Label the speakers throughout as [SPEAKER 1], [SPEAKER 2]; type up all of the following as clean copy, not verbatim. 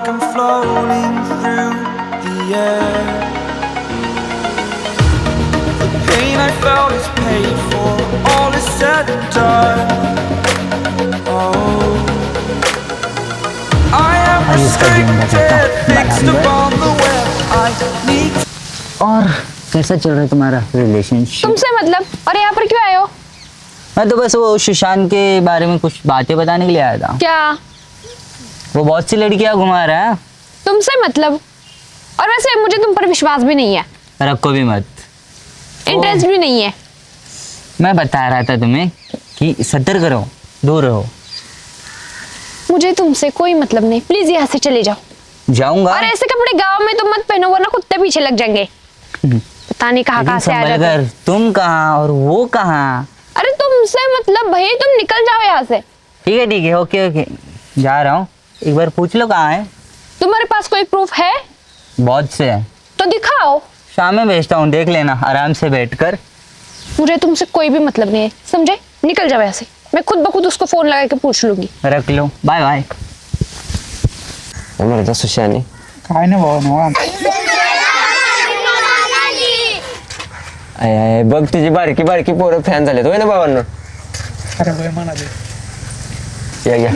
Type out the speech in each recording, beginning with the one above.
[SPEAKER 1] like I'm floating through the air. The pain I felt is paid for, all is said and done. Oh, I am restricted, fixed upon the web. I need.
[SPEAKER 2] और कैसा चल रहा है तुम्हारा relationship?
[SPEAKER 3] तुमसे मतलब? और यहाँ पर क्यों आए हो?
[SPEAKER 2] मैं तो बस वो सुशांत के बारे में कुछ बातें बताने के लिए आया था।
[SPEAKER 3] क्या?
[SPEAKER 2] वो बहुत सी लड़कियां घुमा रहा है।
[SPEAKER 3] तुमसे मतलब? और वैसे मुझे तुम पर विश्वास भी नहीं है,
[SPEAKER 2] रखो भी मत,
[SPEAKER 3] इंटरेस्ट भी नहीं है।
[SPEAKER 2] मैं बता रहा था तुम्हें कि सतर्क रहो, दूर रहो।
[SPEAKER 3] मुझे तुमसे कोई मतलब नहीं, प्लीज यहाँ से चले जाओ।
[SPEAKER 2] जाऊंगा।
[SPEAKER 3] और ऐसे कपड़े गांव में तुम मत पहनो वरना कुत्ते पीछे लग जाएंगे। पता नहीं कहाँ से आ जाते हो।
[SPEAKER 2] तुम कहाँ और वो कहाँ?
[SPEAKER 3] अरे तुमसे मतलब भाई, तुम निकल जाओ यहाँ से।
[SPEAKER 2] ठीक है, ओके ओके, जा रहा हूँ। एक बार पूछ लो कहाँ है।
[SPEAKER 3] तुम्हारे पास कोई प्रूफ है?
[SPEAKER 2] बहुत से है।
[SPEAKER 3] तो दिखाओ।
[SPEAKER 2] शाम में भेजता हूँ, देख लेना आराम से बैठकर।
[SPEAKER 3] मुझे तुमसे कोई भी मतलब नहीं है, समझे? निकल जाओ यहाँ से। मैं खुद ब खुद उसको फोन लगा के पूछ लूंगी।
[SPEAKER 2] रख लो, बाय बाय।
[SPEAKER 4] म्हणता सुशाने
[SPEAKER 5] काय नाही भाऊ निवांत.
[SPEAKER 4] आय बघ तुझी बारकी बारकी पोरं फॅन झालेत होय ना बाबांना.
[SPEAKER 5] अरे होय म्हणाले.
[SPEAKER 4] या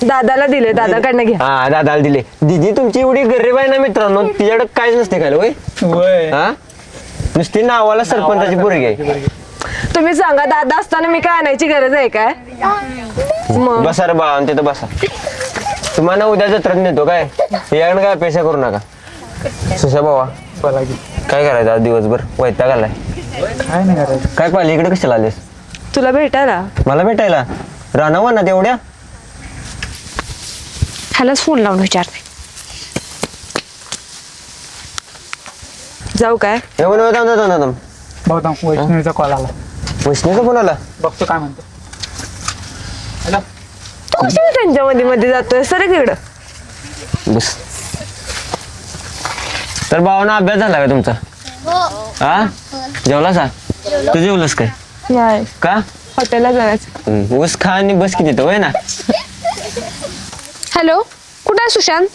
[SPEAKER 6] दादाला दिले, दादाकडनं घ्या.
[SPEAKER 4] हा दादाला दिले. दीदी तुमची एवढी गरीब आहे ना मित्रांनो, तिच्याकडे काहीच नसते खायला होय.
[SPEAKER 5] होय.
[SPEAKER 4] हा नुसती नावाला सरपंचाची पोरगी आहे.
[SPEAKER 6] तुम्ही सांगा, दादा असताना मी काय आणायची गरज आहे काय? मग
[SPEAKER 4] बसा रे बाबा तिथं बसा. तुम्हाला उद्या जत्रात नेतो काय, याकडे काय पैसा करू नका. सुशा बाबा काय करायचं आज दिवसभर, वैताग आलाय.
[SPEAKER 5] काय नाही करायचं.
[SPEAKER 4] काय पाहिलं इकडे कशाला आलेस?
[SPEAKER 6] तुला भेटायला.
[SPEAKER 4] मला भेटायला राहणार ना तेवढ्या?
[SPEAKER 3] ह्यालाच फोन लावून विचारते.
[SPEAKER 6] जाऊ काय?
[SPEAKER 4] थांब.
[SPEAKER 5] भाऊ थांब, वैष्णवीचा कॉल आला.
[SPEAKER 4] वैष्णवीचा फोन आला.
[SPEAKER 5] बघतो काय म्हणतो. हॅलो.
[SPEAKER 6] तू कशाला त्यांच्या मध्ये जातोय? सर इकडं
[SPEAKER 4] बस. तर भावना अभ्यास झाला का तुमचा? हा जेवलास? तू जेवलंस काय? का?
[SPEAKER 6] हॉटेलला जायचं.
[SPEAKER 4] ऊस खा आणि बस किती होय ना.
[SPEAKER 3] हॅलो, कुठं आहे सुशांत?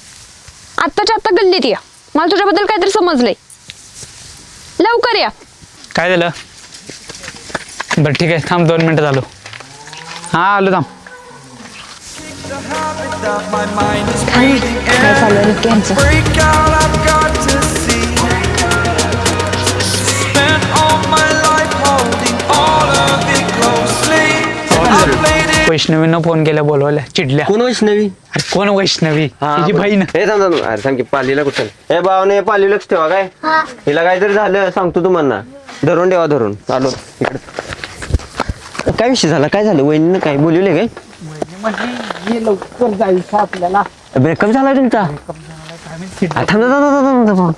[SPEAKER 3] आत्ताच्या आत्ता गल्लीत या, मला तुझ्याबद्दल काहीतरी समजलंय. लवकर या.
[SPEAKER 5] काय झालं? बरं ठीक आहे, थांब 2 मिनिटं झालो. हा आलो, थांब.
[SPEAKER 1] That my mind is breathing air. Break out, I've got to see. Spent all my life holding all of it closely. I played it.
[SPEAKER 5] वैष्णवीनं फोन केला, बोलवल्या, चिडल्या.
[SPEAKER 4] कोण वैष्णवी?
[SPEAKER 5] अरे कोण वैष्णवी? तिची बहीण.
[SPEAKER 4] हे थांब अरे सांग की पालीला कुठं. हे भावने पाली लक्ष ठेवा काय. हिला काहीतरी झालं सांगतो तुम्हाला. धरून ठेवा, धरून आलो इकडे. काय विषय झाला? काय झालं? वहिनीनं काय बोलवले काय?
[SPEAKER 5] लवकर जायचं आपल्याला.
[SPEAKER 4] ब्रेकअप झाला तुमचा? थांब.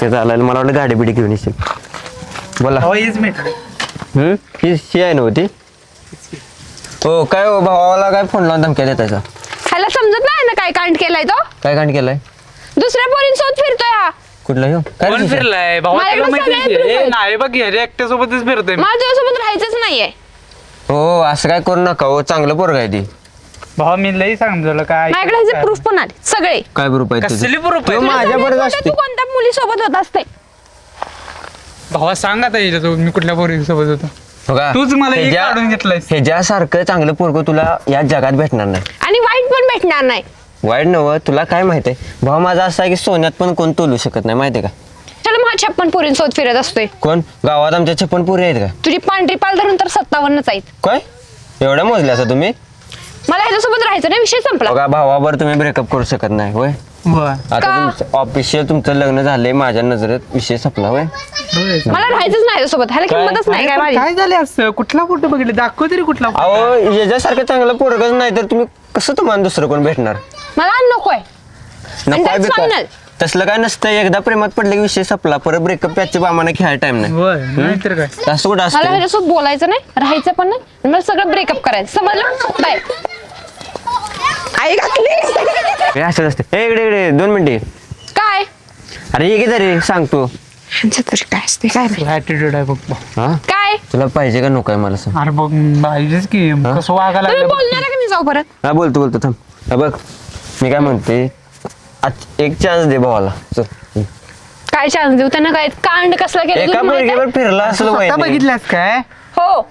[SPEAKER 4] चालायला मला वाटलं गाडी बिडी घेऊन येशील. बोला. ही आहे नव्हती. हो काय हो, भावाला काय फोन लावून धमक्या देतायचा?
[SPEAKER 3] ह्याला समजत नाही ना काय कांड केलाय तो?
[SPEAKER 4] काय कांड केलाय?
[SPEAKER 3] दुसऱ्या पोरींसोबत फिरतोय हा.
[SPEAKER 4] कुठला ह्यो? काय
[SPEAKER 5] कोण
[SPEAKER 4] विषय?
[SPEAKER 5] फिरलाय भाऊ?
[SPEAKER 3] मला
[SPEAKER 5] तुला
[SPEAKER 3] एवढं
[SPEAKER 5] माहिती
[SPEAKER 3] सगळं
[SPEAKER 5] आहे?
[SPEAKER 3] फिरतोय.
[SPEAKER 5] नाही बघ, अरे एकट्यासोबतच फिरतोय.
[SPEAKER 3] मला तुझ्यासोबत राहायचंच नाहीये.
[SPEAKER 4] हो असं काय करू नका हो, चांगलं पोरग आहे ती.
[SPEAKER 5] भाऊ मी लई सांगितलं काय.
[SPEAKER 3] माझ्याकडे ह्याचे प्रूफ पण आले सगळे.
[SPEAKER 4] काय ग्रुप आहे
[SPEAKER 5] कसली
[SPEAKER 4] तुझं?
[SPEAKER 5] proof आहे?
[SPEAKER 4] तो माझ्या बरोबर
[SPEAKER 3] तुला
[SPEAKER 4] असते.
[SPEAKER 3] तू कोणत्या मुलीसोबत होत असते?
[SPEAKER 5] भावा सांग आता याच्यात मी कुठल्या पोरी सोबत होतो.
[SPEAKER 4] बघा,
[SPEAKER 5] तूच मला एक
[SPEAKER 4] ह्याच्या-
[SPEAKER 5] काढून घेतलंयस.
[SPEAKER 4] ह्याच्यासारखं चांगलं पोरग तुला या जगात भेटणार नाही.
[SPEAKER 3] आणि वाईट पण भेटणार नाही.
[SPEAKER 4] वाईट नव्ह, तुला काय माहितीये भाऊ माझा असा आहे की सोन्यात पण कोण तोलू शकत नाही, माहितीये का?
[SPEAKER 3] चला मग 56 पोरींसोबत फिरत असतोय.
[SPEAKER 4] कोण? गावात आमच्या 56 पोरी आहेत का?
[SPEAKER 3] तुझी पांढरी पाल धरून तर 57च आहेत.
[SPEAKER 4] काय एवढ्या मोजल्या असं तुम्ही?
[SPEAKER 3] मला ह्याच्यासोबत राहायचं नाही, विषय संपला.
[SPEAKER 4] बघा भावावर तुम्ही ब्रेकअप करू शकत नाही होय. आता
[SPEAKER 3] का?
[SPEAKER 4] तुमचं ऑफिशियल तुमचं लग्न झालंय, माझ्या नजरेत विषय संपला होय.
[SPEAKER 3] मला राहायचंच नाही ह्याच्यासोबत. ह्याला किंमतच नाही काय माझी.
[SPEAKER 5] काय झाले असं? कुठला फोटो बघितले? दाखव तरी कुठला photo.
[SPEAKER 4] अहो याच्यासारखं चांगलं पोरगच नाही तर तुम्ही कसं तुम्हाला दुसरं कोण भेटणार?
[SPEAKER 3] मला नकोय.
[SPEAKER 4] नको
[SPEAKER 3] that's
[SPEAKER 4] बी
[SPEAKER 3] final.
[SPEAKER 4] काय? तसलं काय नसतं, एकदा प्रेमात पडलं की विषय संपला, परत ब्रेकअप त्याच्या बामाने खेळायला टाइम नाही.
[SPEAKER 5] होय, नाहीतर काय.
[SPEAKER 4] असं कुठं
[SPEAKER 3] मला
[SPEAKER 4] असतं?
[SPEAKER 3] ह्याच्यासोबत बोलायचं नाही, राहायचं पण नाही. आणि मला सगळं ब्रेकअप करायचं, समजलं? बाय. आई घातली.
[SPEAKER 4] हे असंच असते. हे इकडे इकडे 2 मिनिटे.
[SPEAKER 3] काय?
[SPEAKER 4] अरे ये की तरी सांगतो.
[SPEAKER 3] ह्यांचं तरी काय असते काय माहित.
[SPEAKER 5] ऍटिट्यूड आहे बघ
[SPEAKER 4] हा
[SPEAKER 3] काय
[SPEAKER 4] तुला पाहिजे का नको आहे मला सांग.
[SPEAKER 5] अरे बघ पाहिजेच की कसं वागायला
[SPEAKER 3] तुम्ही
[SPEAKER 5] लागलं बघ.
[SPEAKER 3] बोलणार का मी जाऊ परत?
[SPEAKER 4] हा बोलतो थांब. हा बघ मी काय म्हणते एक चान्स दे भावाला चल.
[SPEAKER 3] काय चान्स देऊ त्यांना? काय कांड कसला केलं
[SPEAKER 4] एका
[SPEAKER 3] तुला माहित आहे?
[SPEAKER 4] मुलगीवर फिरला असेल
[SPEAKER 5] स्वतः
[SPEAKER 4] वहिनी.
[SPEAKER 5] बघितल्यास काय
[SPEAKER 3] हो.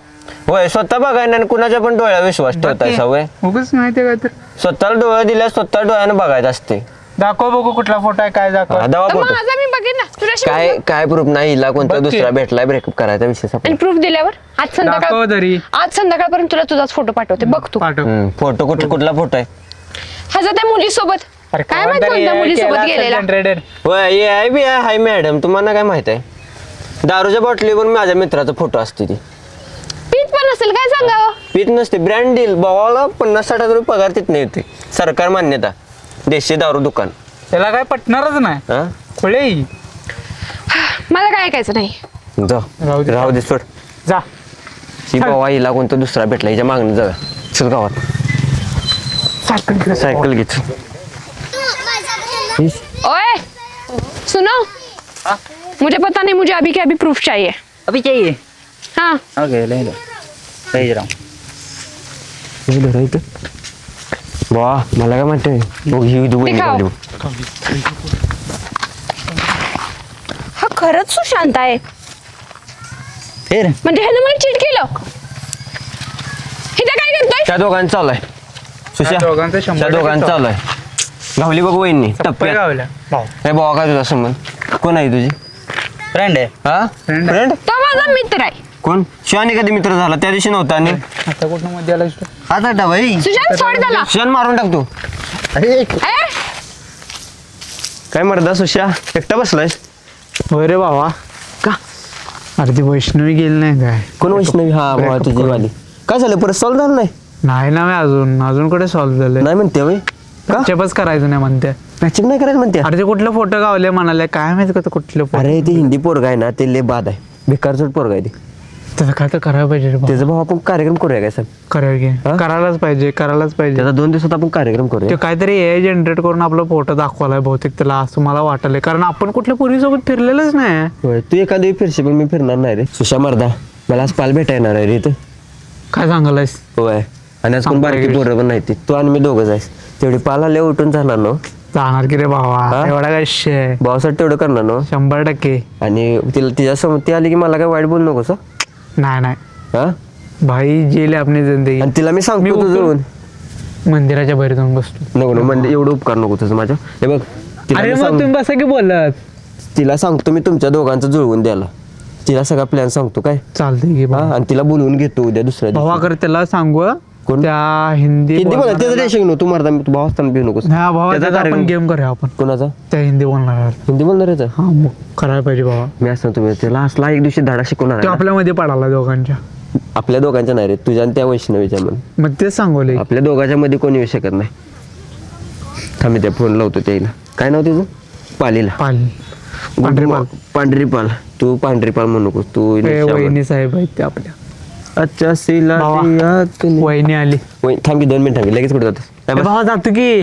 [SPEAKER 4] होय स्वतः बघायला आणि कुणाच्या पण डोळ्यावर विश्वास ठेवताय सवय.
[SPEAKER 5] उगच माहितीये काय तर
[SPEAKER 4] स्वतःला डोळे दिल्या स्वतः डोळ्यानं बघायचं असते.
[SPEAKER 5] दाखव बघू कुठला फोटो आहे काय दाखव.
[SPEAKER 4] हा, दवा
[SPEAKER 3] तर
[SPEAKER 4] फोटो
[SPEAKER 3] माझा मी बघेन ना तुझ्याशी
[SPEAKER 4] काय
[SPEAKER 3] बोलू.
[SPEAKER 4] काय प्रूफ नाही हिला कोणता
[SPEAKER 5] बघ की.
[SPEAKER 4] दुसरा भेटलाय ब्रेकअप करायचा विषय
[SPEAKER 3] आणि
[SPEAKER 4] सापडला.
[SPEAKER 3] प्रूफ दिल्यावर आज
[SPEAKER 5] दाखव तरी.
[SPEAKER 3] संध्याकाळपर्यंत तुला तुझाच फोटो पाठवते बघ तू.
[SPEAKER 5] पाठव.
[SPEAKER 4] फोटो कुठला फोटो आहे.
[SPEAKER 3] ह्याचा त्या मुलीसोबत
[SPEAKER 5] अरे
[SPEAKER 3] काय माहित कोणत्या मुलीसोबत गेलेला.
[SPEAKER 5] जनरेटर
[SPEAKER 4] होय ये आहे बी आहे. हाय मॅडम तुम्हाला काय माहित आहे दारूच्या बॉटलीवर माझ्या मित्राचा फोटो असते ती.
[SPEAKER 3] पीत पण असेल काय सांगावं.
[SPEAKER 4] पीत नसते ब्रँड डील भावाला 50-60 हजार रुपये पगार तिथं येते. सरकार मान्यता देशी दारू दुकान.
[SPEAKER 5] त्याला काय पटणारच नाही
[SPEAKER 4] हा
[SPEAKER 5] खुळे
[SPEAKER 3] मला काय ऐकायचं नाही.
[SPEAKER 5] राहू दे.
[SPEAKER 4] राहू दे सोड.
[SPEAKER 5] जा
[SPEAKER 4] ही भावा हिला कोणता दुसरा भेटला हिच्या मागणं जाऊया चल गावात. सायकल घे चल.
[SPEAKER 3] ओए सुनो मुझे पता नहीं मुझे अभी के अभी प्रूफ चाहिए.
[SPEAKER 2] अभी चाहिए
[SPEAKER 3] हाँ
[SPEAKER 2] ओके ले लो भेज रहा हूँ.
[SPEAKER 4] वा मला काय म्हणते
[SPEAKER 3] दिखाओ. हा खरंच सुशांत आहे
[SPEAKER 2] फिर
[SPEAKER 3] म्हणजे ह्यानं मला चीट केलं. हिथं काय करतोय?
[SPEAKER 4] त्या दोघांचं चालू आहे सुशा
[SPEAKER 5] त्या दोघांचं 100%
[SPEAKER 4] त्या दोघांचं चालू आहे. गावली बघ वहिनी
[SPEAKER 5] टप्पे
[SPEAKER 4] टप्प्यात.
[SPEAKER 5] गावल्या भाऊ
[SPEAKER 4] हे भावा काय तुझा संबंध कोण आहे तुझी.
[SPEAKER 2] फ्रेंड है.
[SPEAKER 4] हा
[SPEAKER 5] Friend.
[SPEAKER 4] फ्रेंड
[SPEAKER 3] तो माझा मित्र आहे.
[SPEAKER 4] कोण शिवानी कधी मित्र झाला त्या दिवशी नव्हता. आणि
[SPEAKER 5] आता कुठं मध्ये आला
[SPEAKER 4] आता भाई
[SPEAKER 3] सुशांत सोड त्याला.
[SPEAKER 4] शिवान मारून टाकतो.
[SPEAKER 3] ए?
[SPEAKER 4] काय मर्दा सुशा एकटा बसलायस
[SPEAKER 5] होय रे बाबा
[SPEAKER 4] का.
[SPEAKER 5] अरे ती वैष्णवी गेली नाही काय
[SPEAKER 4] कोण वैष्णवी. हा भावा
[SPEAKER 5] Breakup
[SPEAKER 4] तुझी
[SPEAKER 5] करून.
[SPEAKER 4] वाली काय झालं परत सॉल्व झालं नाही.
[SPEAKER 5] नाही ना मी अजून कुठे सॉल्व्ह झाले
[SPEAKER 4] नाही म्हणते वय का
[SPEAKER 5] चेपच करायचं नाही म्हणते.
[SPEAKER 4] मॅचिंग नाही करायचं म्हणते.
[SPEAKER 5] अरे ते कुठलं फोटो गावले म्हणाले काय माहिती का ते कुठले फोटो.
[SPEAKER 4] अरे ते हिंदी पोरगा आहे ना ते लय बाद आहे बेकारचोट पोरगा आहे ते.
[SPEAKER 5] त्याचं काय तर करायला पाहिजे रे बाबा.
[SPEAKER 4] त्याचा भाऊ आपण कार्यक्रम करूया काय सर.
[SPEAKER 5] करायला की
[SPEAKER 4] हा?
[SPEAKER 5] करायलाच पाहिजे
[SPEAKER 4] त्याचा 2 दिवसात आपण कार्यक्रम
[SPEAKER 5] ते
[SPEAKER 4] करूया.
[SPEAKER 5] काहीतरी ए जनरेट करून आपला फोटो दाखवायला बहुतेक त्याला असं मला वाटलंय कारण आपण कुठल्या पूर्वीसोबत फिरलेलंच नाही.
[SPEAKER 4] होय तू एखादी फिरशी पण मी फिरणार नाही रे. सुशा मर्दा मला आज पाल भेटा येणार आहे रे इथं.
[SPEAKER 5] काय सांगायलास
[SPEAKER 4] होय आणि आज कोण
[SPEAKER 5] सांगतो
[SPEAKER 4] बारकी
[SPEAKER 5] रे.
[SPEAKER 4] पोरं पण नाही ती. तू आणि मी दोघं जायस तेवढी पाल आले उठून जाणार ना
[SPEAKER 5] जाणार की रे बाबा
[SPEAKER 4] हा?
[SPEAKER 5] एवढा काय विषय आहे.
[SPEAKER 4] भावासाठी तेवढं करणार ना.
[SPEAKER 5] 100%
[SPEAKER 4] आणि तिला तिच्या समोर ती आली की मला काय वाईट बोलू नकोस
[SPEAKER 5] नाही
[SPEAKER 4] हा.
[SPEAKER 5] भाई जेल आहे आपली जिंदगी.
[SPEAKER 4] आणि तिला मी
[SPEAKER 5] मी
[SPEAKER 4] सांगतो तुझं
[SPEAKER 5] उठून मंदिराच्या बाहेर जाऊन बसतो.
[SPEAKER 4] नको म्हणजे एवढं उपकार नको तुझं माझ्या. हे बघ तिला
[SPEAKER 5] अरे
[SPEAKER 4] मी
[SPEAKER 5] मग
[SPEAKER 4] सांग-
[SPEAKER 5] तुम्ही बसा की बोलत
[SPEAKER 4] तिला सांगतो मी तुमच्या दोघांचं जुळवून द्यायला. तिला सगळा प्लॅन सांगतो काय.
[SPEAKER 5] चालतंय की
[SPEAKER 4] हा
[SPEAKER 5] बाबा
[SPEAKER 4] आणि तिला बोलवून घेतो उद्या दुसऱ्या
[SPEAKER 5] भावा
[SPEAKER 4] दिवशी.
[SPEAKER 5] कर त्याला सांगू
[SPEAKER 4] कोण?
[SPEAKER 5] त्या हिंदी
[SPEAKER 4] हिंदी बोला त्याचं
[SPEAKER 5] बोलणाऱ्याला-
[SPEAKER 4] रेशन तू मारता मी तू भाव असताना भिऊ नकोस.
[SPEAKER 5] हा भावा
[SPEAKER 4] त्याचा
[SPEAKER 5] त्याचा आपण
[SPEAKER 4] कार्यक्रम-
[SPEAKER 5] गेम करूया आपण
[SPEAKER 4] कोणाचा
[SPEAKER 5] त्या हिंदी बोलणार
[SPEAKER 4] हिंदी बोलणार आहे
[SPEAKER 5] हा मग करायला पाहिजे बाबा.
[SPEAKER 4] मी असं तुम्ही त्याला असला एक दिवशी धडा शिकवणार
[SPEAKER 5] तो
[SPEAKER 4] आहे ना.
[SPEAKER 5] आपल्यामध्ये पडाला दोघांच्या
[SPEAKER 4] आपल्या दोघांच्या नाही रे तुझ्या आणि त्या वैष्णवीच्या मध्ये.
[SPEAKER 5] मग तेच सांगवले
[SPEAKER 4] आपल्या दोघांच्या मध्ये कोणी येऊ शकत नाही. थांबी त्या फोन लावतो त्याला. काय नाव तुझं पालीला.
[SPEAKER 5] पाल पांढरी पाल
[SPEAKER 4] पांढरी पाल. तू पांढरी पाल म्हणू नकोस तू
[SPEAKER 5] ए, वहिनी साहेब आहेत ते आपल्या
[SPEAKER 4] अच्छा सिला
[SPEAKER 5] भावा.
[SPEAKER 4] दिया तूने.
[SPEAKER 5] वहिनी आली
[SPEAKER 4] थांबी 2 मिनिट थांबी लगेच कुठे जातोस.
[SPEAKER 5] ए, भावा जातो की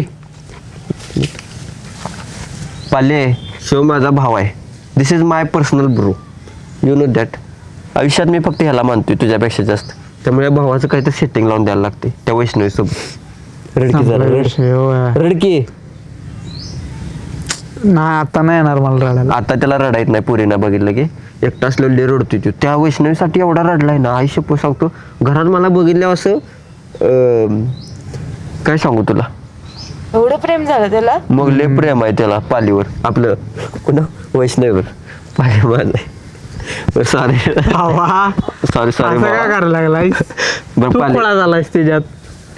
[SPEAKER 4] पाले शिव माझा भाव आहे. This is my personal bro you know that. आयुष्यात मी फक्त ह्याला मानतोय तुझ्यापेक्षा जास्त. त्यामुळे भावाचं काहीतरी सेटिंग लावून द्यायला लागते त्या वैष्णवी सोबत. रडकी जरा
[SPEAKER 5] संपला
[SPEAKER 4] रड.
[SPEAKER 5] विषय, होय.
[SPEAKER 4] रडकी.
[SPEAKER 5] नाही आता नाही येणार मला रडायला.
[SPEAKER 4] आता त्याला रडायत नाही पोरीना बघितलं की एकटा असलेले रडतोय तो. त्या वैष्णवीसाठी एवढा रडलाय ना आई शप्पथ सांगतो. घरात मला बघितल्यावर असं काय सांगू तुला.
[SPEAKER 6] एवढं प्रेम झालं त्याला.
[SPEAKER 4] मग लय प्रेम आहे त्याला पालीवर आपलं कोण वैष्णवीवर. पाली माझं सॉरी
[SPEAKER 5] भावा
[SPEAKER 4] सॉरी सॉरी
[SPEAKER 5] असं काय करायला लागलाय
[SPEAKER 4] बरं
[SPEAKER 5] तू
[SPEAKER 4] पाले
[SPEAKER 5] खोळा झालायस त्याच्यात.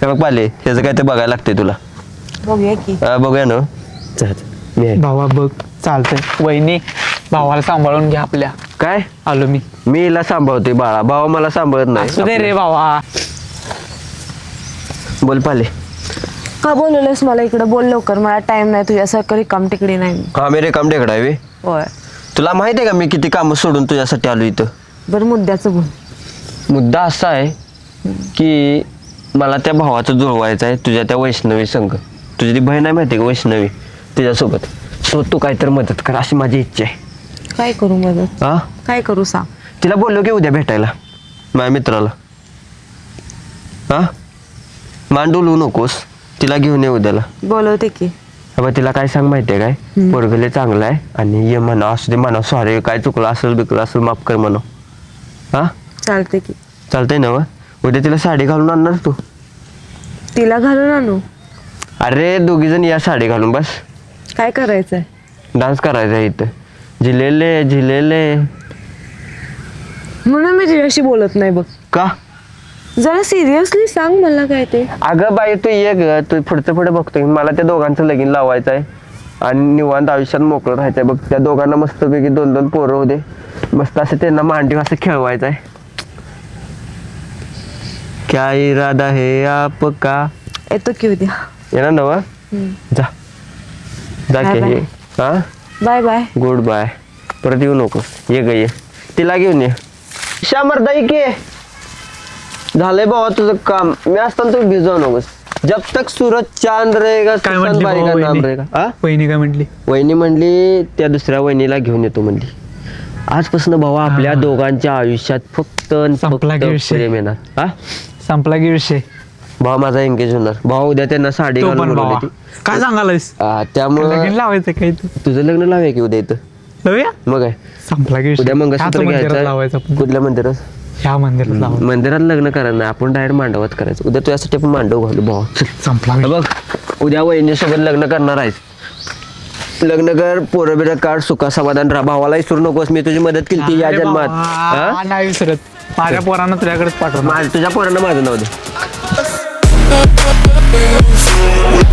[SPEAKER 4] हे बघ पाले ह्याचं काय ते बघायला लागतंय तुला.
[SPEAKER 6] बघूया की.
[SPEAKER 4] बघूया ना चल, मी आहे.
[SPEAKER 5] भावा बघ चालतंय वहिनी भावाला सांभाळून घ्या आपल्या.
[SPEAKER 4] काय
[SPEAKER 5] आलो मी.
[SPEAKER 4] मी हिला सांभाळतोय बाळा. भावा मला सांभाळत
[SPEAKER 5] असू दे रे
[SPEAKER 4] नाही.
[SPEAKER 5] भावा.
[SPEAKER 4] बोल पाले.
[SPEAKER 6] का बोलवलंस मला इकडं बोल लवकर मला टाइम नाही तुझ्यासारखं रिकाम टिकडी नाही.
[SPEAKER 4] हा मी रिकाम टेकडा आहे बे.
[SPEAKER 6] होय
[SPEAKER 4] तुला माहित आहे का मी किती कामं सोडून तुझ्यासाठी आलो इथं.
[SPEAKER 6] बरं मुद्द्याचं बोल.
[SPEAKER 4] मुद्दा असा आहे की मला त्या भावाचं जुळवायचं आहे तुझ्या त्या वैष्णवी संघ. तुझी ती बहीण आहे माहिती आहे का वैष्णवी तिच्यासोबत. सो तू काहीतरी मदत कर अशी माझी इच्छा आहे.
[SPEAKER 6] काय करू मदत?
[SPEAKER 4] हा
[SPEAKER 6] काय करू सांग?
[SPEAKER 4] तिला बोललो की उद्या भेटायला माझ्या मित्राला. हा मान डोलवू नकोस, तिला घेऊन ये उद्याला.
[SPEAKER 6] बोलवते की.
[SPEAKER 4] बाबा तिला काय सांग माहितीये काय, पोरगले चांगलं आहे आणि ये म्हणा, असू दे म्हणा, सॉरी काय चुकलं असेल बिकलं असेल माफ कर म्हणा. हा
[SPEAKER 6] चालते की.
[SPEAKER 4] चालतंय ना? उद्या तिला साडी घालून आणणार तू?
[SPEAKER 6] तिला घालून आणू?
[SPEAKER 4] अरे दोघी जण या साडी घालून, बस
[SPEAKER 6] काय करायचंय?
[SPEAKER 4] डान्स करायचा आहे इथं. झिलेले झिलेले.
[SPEAKER 6] म्हणून मी तुझ्याशी बोलत नाही बघ.
[SPEAKER 4] का?
[SPEAKER 6] जरा सिरियसली सांग मला काय ते.
[SPEAKER 4] अगं बाई तू ये ग, तू पुढचं पुढे बघतोय. मला त्या दोघांचं लगीन लावायचं आहे आणि निवांत आयुष्यात मोकळं राहायचंय बघ. त्या दोघांना मस्तपैकी 2-2 पोरं होते, मस्त असं त्यांना मांडीव असं खेळवायचं आहे. क्या इरादा है आपका?
[SPEAKER 6] येतो की उद्या.
[SPEAKER 4] येणार ना वा? जा जा
[SPEAKER 6] Bye
[SPEAKER 4] की
[SPEAKER 6] bye.
[SPEAKER 4] ये. हा
[SPEAKER 6] बाय बाय.
[SPEAKER 4] Good bye. परत येऊ नको. ये ग ये, तिला घेऊन ये. शामरदाई के झालंय बाबा तुझं काम. मी असताना तू भिजवू नकोस. जब तक सूरज चांद रहेगा
[SPEAKER 5] काय
[SPEAKER 4] सुशांत
[SPEAKER 5] म्हटली
[SPEAKER 4] बाई
[SPEAKER 5] भाऊ
[SPEAKER 4] का नाम
[SPEAKER 5] वहिनी?
[SPEAKER 4] रहेगा. हा
[SPEAKER 5] वहिनी काय म्हटली?
[SPEAKER 4] वहिनी म्हणली त्या दुसऱ्या वहिनीला घेऊन येतो म्हणली. आजपासून भावा आपल्या दोघांच्या आयुष्यात फक्त आणि फक्त
[SPEAKER 5] संपला की विषय.
[SPEAKER 4] प्रेम येणार. हा
[SPEAKER 5] संपला की विषय.
[SPEAKER 4] भावा माझा एंगेज होणार. भावा उद्या त्यांना साडी
[SPEAKER 5] तो
[SPEAKER 4] घालून
[SPEAKER 5] पण
[SPEAKER 4] बोलवली
[SPEAKER 5] भावा
[SPEAKER 4] ती.
[SPEAKER 5] काय सांगालायस?
[SPEAKER 4] त्यामुळं
[SPEAKER 5] लगीन लावायचं काय तू?
[SPEAKER 4] तुझं लग्न लावूया की उद्या इथं.
[SPEAKER 5] लावूया.
[SPEAKER 4] मग काय
[SPEAKER 5] संपला की विषय.
[SPEAKER 4] उद्या
[SPEAKER 5] ह्याच
[SPEAKER 4] मंगळसूत्र
[SPEAKER 5] मंदिरात लावायचं
[SPEAKER 4] घ्यायचं.
[SPEAKER 5] आपण.
[SPEAKER 4] कुठल्या मंदिरात?
[SPEAKER 5] ह्या मंदिरात लावायचं.
[SPEAKER 4] मंदिरात लग्न करायला नाही, आपण डायरेक्ट मांडवात करायचं. उद्या तुझ्यासाठी आपण मांडव घालू भावा.
[SPEAKER 5] संपला
[SPEAKER 4] हे
[SPEAKER 5] विषय.
[SPEAKER 4] बघ उद्या वहिनीसोबत लग्न करणार आहेस. लग्न कर, पोरं बिरं काढ, सुखा समाधान राहा. भावाला विसरू नकोस, मी तुझी मदत केली या
[SPEAKER 5] अरे
[SPEAKER 4] जन्मात.
[SPEAKER 5] बाबा,
[SPEAKER 4] हा?
[SPEAKER 5] नाही विसरत. माझ्या पोरांना तुझ्याकडेच पाठवणार.
[SPEAKER 4] तुझ्या पोरांना माझं नाव दे.